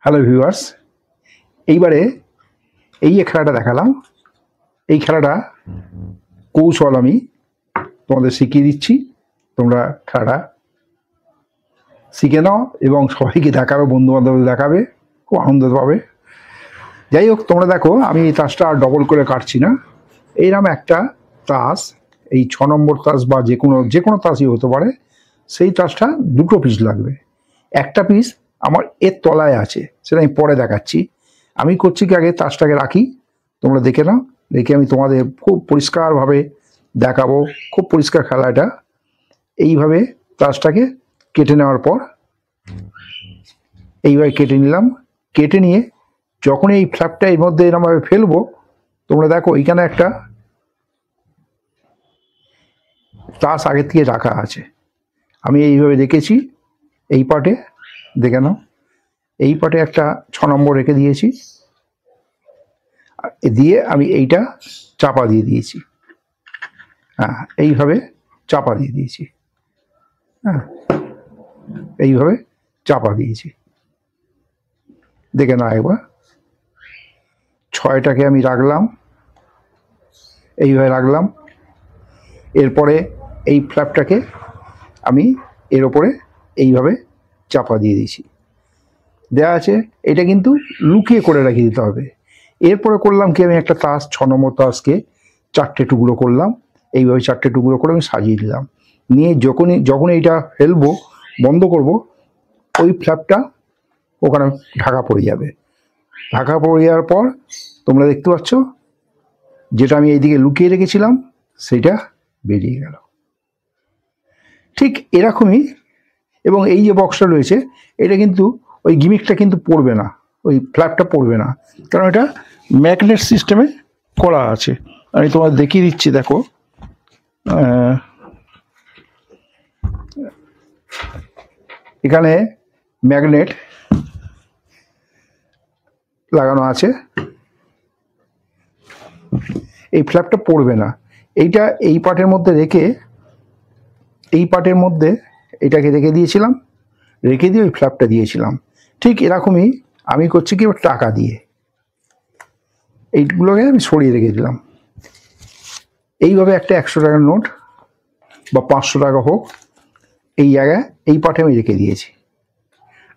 Hello viewers, এইবারে এই যে খেলাটা দেখালাম, এই খেলাটা কৌশল আমি তোমাদের শিখিয়ে দিচ্ছি। তোমরা খেলাটা শিখে নাও এবং সবাইকে দেখাবে, বন্ধু বান্ধবদের দেখাবে, খুব আনন্দ পাবে। যাই হোক, তোমরা দেখো আমি এই তাসটা আর ডবল করে কাটছি না। এইরকম একটা তাস, এই 6 নম্বর তাস বা যে কোনো তাসই হতে পারে, সেই তাসটা দুটো পিস লাগবে। একটা পিস আমার এর তলায় আছে, সেটা আমি পরে দেখাচ্ছি। আমি করছি কি, আগে তাসটাকে রাখি, তোমরা দেখে নাও। রেখে আমি তোমাদের খুব পরিষ্কারভাবে দেখাবো। খুব পরিষ্কার খেলা এটা। এইভাবে তাসটাকে কেটে নেওয়ার পর এইভাবে কেটে নিলাম। কেটে নিয়ে যখন এই ফ্ল্যাপটা এর মধ্যে এরকমভাবে ফেলবো, তোমরা দেখো এইখানে একটা তাস আগে থেকে রাখা আছে। আমি এইভাবে রেখেছি। এই পাটে দেখে নাও, এই পাটে একটা 6 নম্বর রেখে দিয়েছি, দিয়ে আমি এইটা চাপা দিয়ে দিয়েছি। হ্যাঁ, এইভাবে চাপা দিয়ে দিয়েছি। হ্যাঁ, এইভাবে চাপা দিয়েছি। দেখে না একবার, 6টাকে আমি রাখলাম, এইভাবে রাখলাম। এরপরে এই ফ্ল্যাপটাকে আমি এর ওপরে এইভাবে চাপা দিয়ে দিয়েছি। দেওয়া আছে, এটা কিন্তু লুকিয়ে করে রেখে দিতে হবে। এরপরে করলাম কি, আমি একটা তাস 6 নম্বর তাসকে 4টে টুকরো করলাম। এইভাবে 4টে টুকরো করে আমি সাজিয়ে দিলাম। নিয়ে যখন এইটা ফেলবো, বন্ধ করব, ওই ফ্ল্যাপটা ওখানে ঢাকা পড়ে যাবে। ঢাকা পড়ে যাওয়ার পর তোমরা দেখতে পাচ্ছ যেটা আমি এইদিকে লুকিয়ে রেখেছিলাম সেটা বেরিয়ে গেল। ঠিক এরকমই। এবং এই যে বক্সটা রয়েছে, এটা কিন্তু ওই গিমিকটা কিন্তু পড়বে না, ওই ফ্ল্যাপটা পড়বে না, কারণ এটা ম্যাগনেট সিস্টেমে করা আছে। আমি তোমাদের দেখিয়ে দিচ্ছি, দেখো এখানে ম্যাগনেট লাগানো আছে। এই ফ্ল্যাপটা পড়বে না। এইটা এই পার্টের মধ্যে রেখে, এই পার্টের মধ্যে এটাকে রেখে দিয়েছিলাম, রেখে দিয়ে ওই ফ্ল্যাপটা দিয়েছিলাম। ঠিক এরকমই আমি করছি কি, টাকা দিয়ে এইগুলোকে আমি সরিয়ে রেখে দিলাম। এইভাবে একটা 100 টাকার নোট বা 500 টাকা হোক, এই জায়গায় এই পার্টে আমি রেখে দিয়েছি।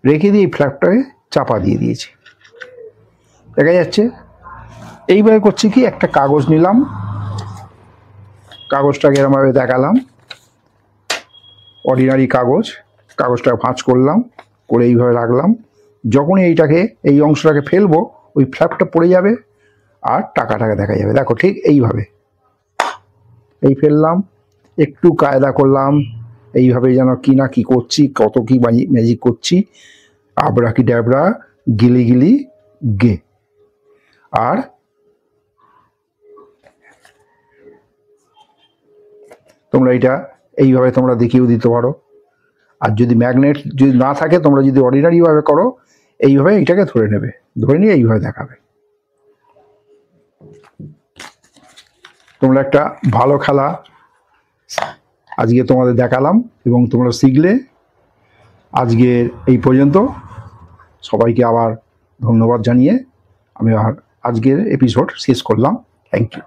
রেখে দিয়ে এই ফ্ল্যাপটাকে চাপা দিয়ে দিয়েছি। দেখা যাচ্ছে। এইভাবে করছি কি, একটা কাগজ নিলাম, কাগজটাকে এরকমভাবে দেখালাম, অর্ডিনারি কাগজ, কাগজটা ভাঁজ করলাম, করে এইভাবে রাখলাম। যখনই এই অংশটাকে ফেলবো, ওই ফ্ল্যাপটা পড়ে যাবে আর টাকাটাকে দেখা যাবে। দেখো ঠিক এইভাবে এই ফেললাম, একটু কায়দা করলাম, এইভাবে যেন কি না কি করছি, কত কি ম্যাজিক করছি, আবরা কি ড্যাবরা, গিলি গিলি গে। আর তোমরা এটা এইভাবে তোমরা দেখিয়েও দিতে পারো। আর যদি ম্যাগনেট যদি না থাকে, তোমরা যদি অর্ডিনারিভাবে করো, এইভাবে এটাকে ধরে নেবে, ধরে নিয়ে এইভাবে দেখাবে। তোমরা একটা ভালো খেলা আজকে তোমাদের দেখালাম এবং তোমরা শিখলে। আজকের এই পর্যন্ত। সবাইকে আবার ধন্যবাদ জানিয়ে আমি আজকের এপিসোড শেষ করলাম। Thank you.